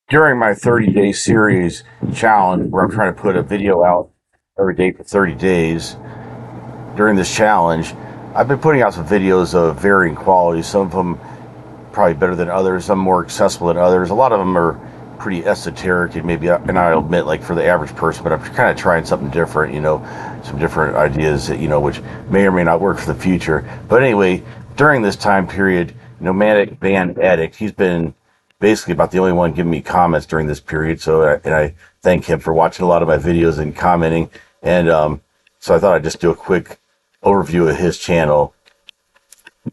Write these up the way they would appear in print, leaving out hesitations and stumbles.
During my 30-day series challenge, where I'm trying to put a video out every day for 30 days, during this challenge, I've been putting out some videos of varying quality. Some of them probably better than others, some more accessible than others. A lot of them are pretty esoteric and maybe, and I'll admit, like for the average person, but I'm kind of trying something different, some different ideas that, which may or may not work for the future. But anyway, during this time period, NomadicVanAddict, he's been basically about the only one giving me comments during this period. And I thank him for watching a lot of my videos and commenting. And so I thought I'd just do a quick overview of his channel.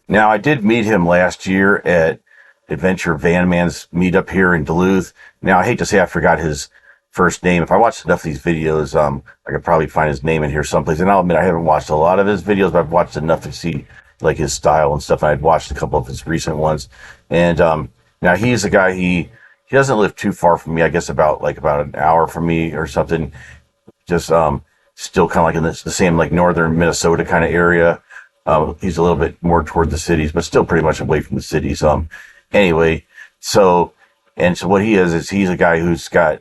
Now, I did meet him last year at AdventureVanMan's Meetup here in Duluth. Now, I hate to say I forgot his first name. If I watched enough of these videos, I could probably find his name in here someplace. And I'll admit, I haven't watched a lot of his videos, but I've watched enough to see like his style and stuff. And I'd watched a couple of his recent ones. And now he's a guy, he doesn't live too far from me, I guess about an hour from me or something. Just still kind of like in the same like northern Minnesota kind of area. He's a little bit more toward the cities, but still pretty much away from the cities. Anyway, so what he is he's a guy who's got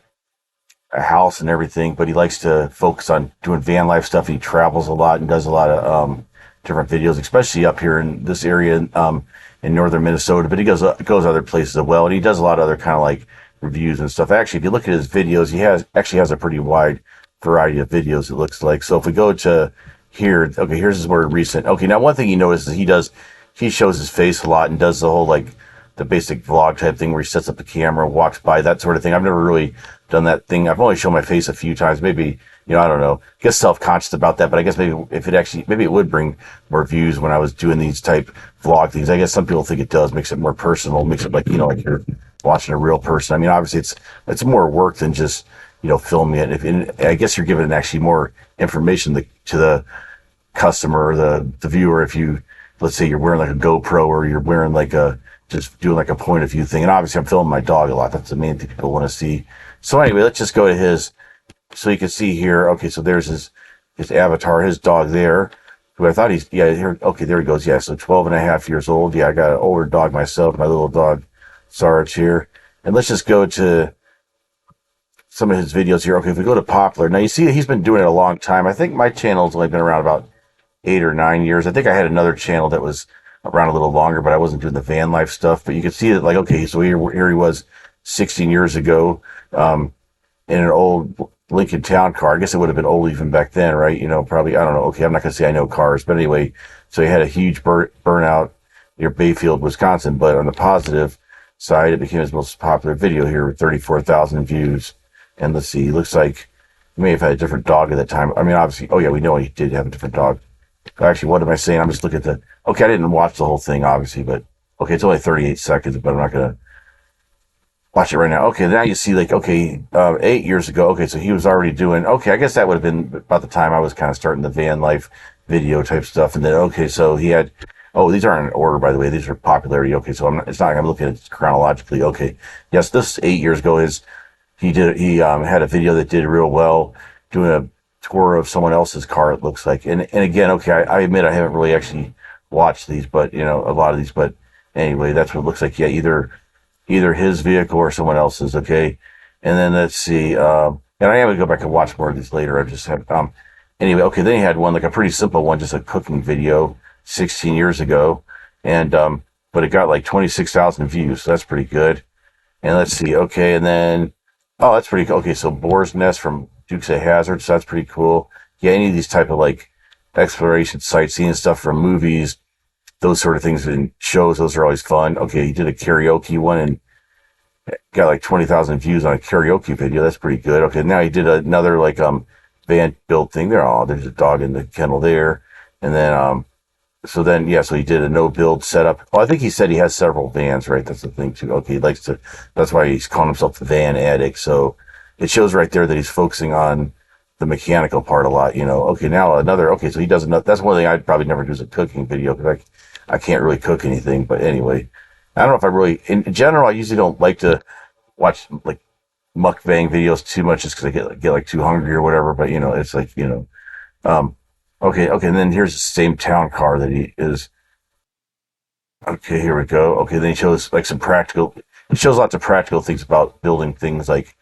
a house and everything, but he likes to focus on doing van life stuff. He travels a lot and does a lot of different videos, especially up here in this area in northern Minnesota. But he goes other places as well, and he does a lot of other kind of like reviews and stuff. Actually, if you look at his videos, he has a pretty wide variety of videos, it looks like. So if we go to here, okay, here's his more recent. Okay, now one thing you notice is he shows his face a lot and does the whole like the basic vlog type thing where he sets up the camera, walks by, that sort of thing. I've never really done that thing. I've only shown my face a few times. Maybe, I don't know. I guess self-conscious about that, but I guess maybe it would bring more views when I was doing these type vlog things. I guess some people think it does, makes it more personal, makes it like, like you're watching a real person. I mean, obviously it's more work than just, filming it. And I guess you're giving actually more information to the customer or the viewer if let's say you're wearing like a GoPro or you're wearing just doing like a point of view thing. And obviously I'm filming my dog a lot. That's the main thing people want to see. So anyway, let's just go to so you can see here. Okay, so there's his avatar, his dog there, who I thought here. Okay, there he goes. Yeah, so 12 and a half years old. Yeah, I got an older dog myself, my little dog, Sarge here. And let's just go to some of his videos here. Okay, if we go to popular, now you see he's been doing it a long time. I think my channel's only been around about 8 or 9 years. I think I had another channel that was around a little longer, but I wasn't doing the van life stuff. But you can see that, like, okay, so here he was 16 years ago in an old Lincoln Town car. I guess it would have been old even back then, right? Probably, I don't know. Okay, I'm not going to say I know cars, but anyway, so he had a huge burnout near Bayfield, Wisconsin. But on the positive side, it became his most popular video here with 34,000 views. And let's see, looks like he may have had a different dog at that time. I mean, obviously, oh yeah, we know he did have a different dog. Actually, what am I saying? I'm just looking at okay, I didn't watch the whole thing, obviously, but okay, it's only 38 seconds, but I'm not going to watch it right now. Okay, now you see, 8 years ago, okay, so he was already doing, okay, I guess that would have been about the time I was kind of starting the van life video type stuff. And then, okay, so he had, these aren't in order, by the way, these are popularity. Okay, so it's not like I'm looking at it chronologically. Okay, yes, this 8 years ago he had a video that did real well, doing a tour of someone else's car, it looks like. And again, okay, I admit I haven't really actually watched these, but a lot of these, but anyway, that's what it looks like. Yeah, either his vehicle or someone else's. Okay. And then let's see, and I am gonna go back and watch more of these later. I just have, anyway, okay, then he had one, like a pretty simple one, just a cooking video 16 years ago. And, but it got like 26,000 views. So that's pretty good. And let's see. Okay. And then, oh, that's pretty cool. Okay, so Boar's Nest from Dukes of Hazzard, so that's pretty cool. Yeah, any of these type of like exploration, sightseeing stuff from movies, those sort of things and shows, those are always fun. Okay, he did a karaoke one and got like 20,000 views on a karaoke video. That's pretty good. Okay, now he did another van build thing there. Oh, there's a dog in the kennel there. And then so he did a no build setup. Well, I think he said he has several vans, right? That's the thing too. Okay, that's why he's calling himself the Van Addict. So it shows right there that he's focusing on the mechanical part a lot, Okay, now so he does that's one thing I'd probably never do is a cooking video because I can't really cook anything. But anyway, I don't know if I really, in general, I usually don't like to watch like mukbang videos too much just because I get like too hungry or whatever. But it's like, okay, and then here's the same town car that he is. Okay, here we go. Okay, then he shows like some practical. it shows lots of practical things about building things like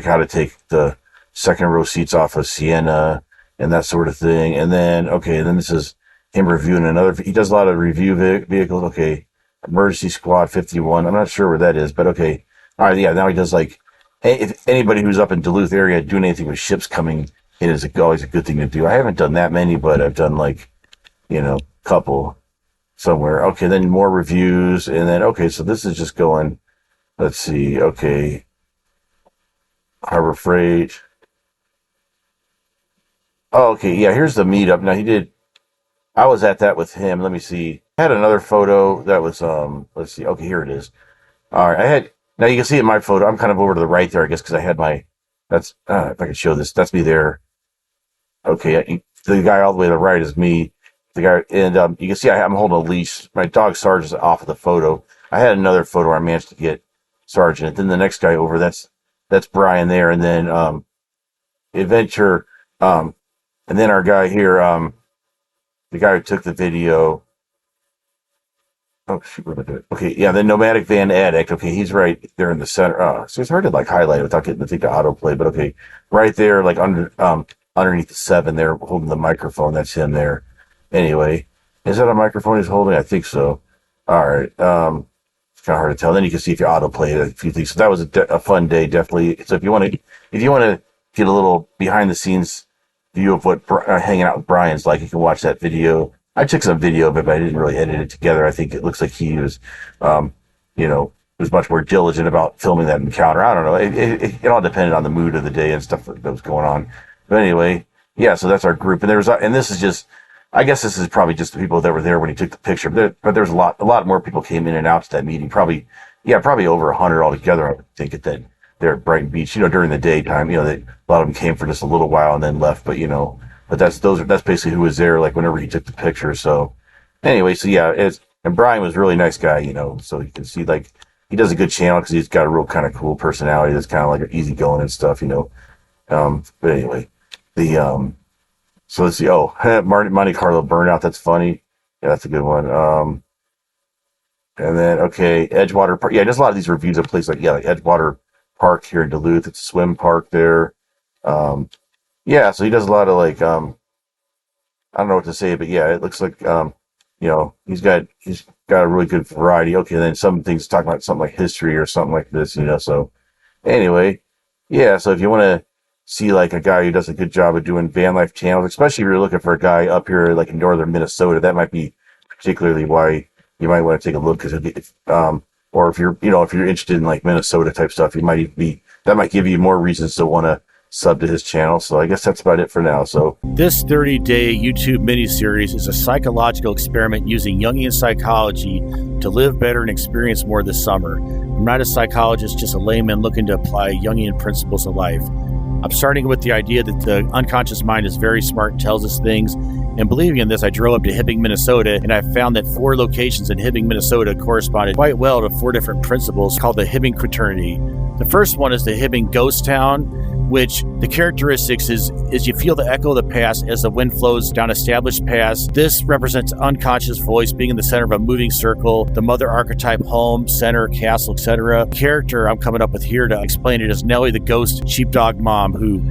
how to take the second row seats off of Sienna and that sort of thing. And then, okay, then this is him reviewing another. He does a lot of review vehicles. Okay, Emergency Squad 51. I'm not sure where that is, but okay. All right, yeah. Now he does like, if anybody who's up in Duluth area doing anything with ships coming in is always a good thing to do. I haven't done that many, but I've done like, couple somewhere. Okay, then more reviews, and then okay, so this is just going. Let's see. Okay, Harbor Freight. Oh, okay, yeah. Here's the meetup. Now he did. I was at that with him. Let me see. I had another photo that was Let's see. Okay, here it is. All right, I had. Now you can see in my photo. I'm kind of over to the right there, I guess, because I had my. That's if I can show this. That's me there. Okay, the guy all the way to the right is me. The guy, and you can see I'm holding a leash. My dog Sarge is off of the photo. I had another photo where I managed to get Sarge in it. Then the next guy over, that's Brian there, and then Adventure, and then our guy here, the guy who took the video. Oh shoot, what am I doing? Okay, yeah, then NomadicVanAddict. Okay, he's right there in the center. So it's hard to like highlight it without getting the thing to autoplay, but okay, right there, like underneath the 7 there, holding the microphone. That's him there. Anyway, is that a microphone he's holding? I think so. All right. It's kind of hard to tell. Then you can see if you autoplay a few things. So that was a fun day, definitely. So if you want to get a little behind the scenes view of what hanging out with Brian's like, you can watch that video. I took some video of it, but I didn't really edit it together. I think it looks like he was, was much more diligent about filming that encounter. I don't know. It all depended on the mood of the day and stuff that was going on. But anyway, yeah. So that's our group, and this is just. I guess this is probably just the people that were there when he took the picture, but there's a lot more people came in and out to that meeting. Probably over 100 altogether. I would think at that there at Brighton Beach. During the daytime, a lot of them came for just a little while and then left. But that's basically who was there. Like whenever he took the picture. So anyway, so yeah, and Brian was a really nice guy. So you can see like he does a good channel because he's got a real kind of cool personality that's kind of like easygoing and stuff. But anyway, So let's see. Oh, Monte Carlo Burnout. That's funny. Yeah, that's a good one. And then okay, Edgewater Park. Yeah, there's a lot of these reviews of places like Edgewater Park here in Duluth. It's a swim park there. Yeah, so he does a lot of like I don't know what to say, but yeah, it looks like he's got a really good variety. Okay, then some things talking about something like history or something like this. So anyway, yeah. So if you want to see like a guy who does a good job of doing van life channels, especially if you're looking for a guy up here like in northern Minnesota, that might be particularly why you might want to take a look. Because or if you're interested in like Minnesota type stuff, that might give you more reasons to want to sub to his channel. So I guess that's about it for now. So this 30-day YouTube mini-series is a psychological experiment using Jungian psychology to live better and experience more this summer. I'm not a psychologist, just a layman looking to apply Jungian principles of life. I'm starting with the idea that the unconscious mind is very smart and tells us things. And believing in this, I drove up to Hibbing, Minnesota, and I found that 4 locations in Hibbing, Minnesota corresponded quite well to 4 different principles called the Hibbing Quaternity. The first one is the Hibbing Ghost Town, which the characteristics is you feel the echo of the past as the wind flows down established paths. This represents unconscious voice being in the center of a moving circle, the mother archetype, home, center, castle, etc. Character I'm coming up with here to explain it is Nellie, the ghost sheepdog mom who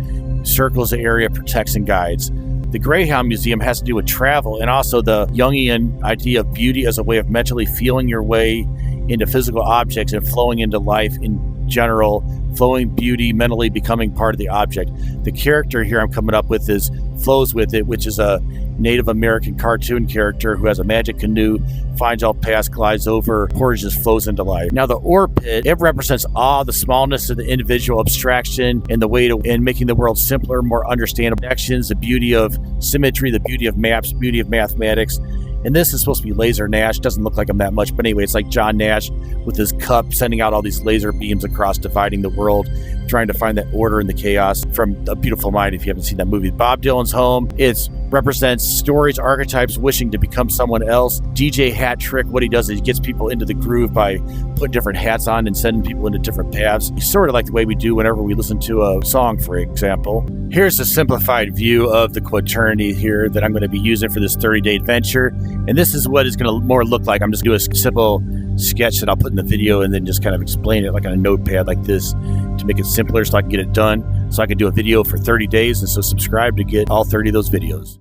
circles the area, protects and guides. The Greyhound Museum has to do with travel and also the Jungian idea of beauty as a way of mentally feeling your way into physical objects and flowing into life in general, flowing beauty, mentally becoming part of the object. The character here I'm coming up with is Flows With It, which is a Native American cartoon character who has a magic canoe, finds all past, glides over, portages, flows into life. Now the ore pit, it represents awe, the smallness of the individual, abstraction, and the way to in making the world simpler, more understandable. Connections, the beauty of symmetry, the beauty of maps, beauty of mathematics. And this is supposed to be Laser Nash. Doesn't look like him that much, but anyway, it's like John Nash with his cup sending out all these laser beams across, dividing the world, trying to find that order in the chaos from A Beautiful Mind, if you haven't seen that movie. Bob Dylan's home. It represents stories, archetypes, wishing to become someone else. DJ Hat Trick, what he does is he gets people into the groove by putting different hats on and sending people into different paths. It's sort of like the way we do whenever we listen to a song, for example. Here's a simplified view of the quaternity here that I'm going to be using for this 30-day adventure. And this is what it's going to more look like. I'm just going to do a simple sketch that I'll put in the video and then just kind of explain it like on a notepad like this to make it simpler so I can get it done, so I can do a video for 30 days. And so subscribe to get all 30 of those videos.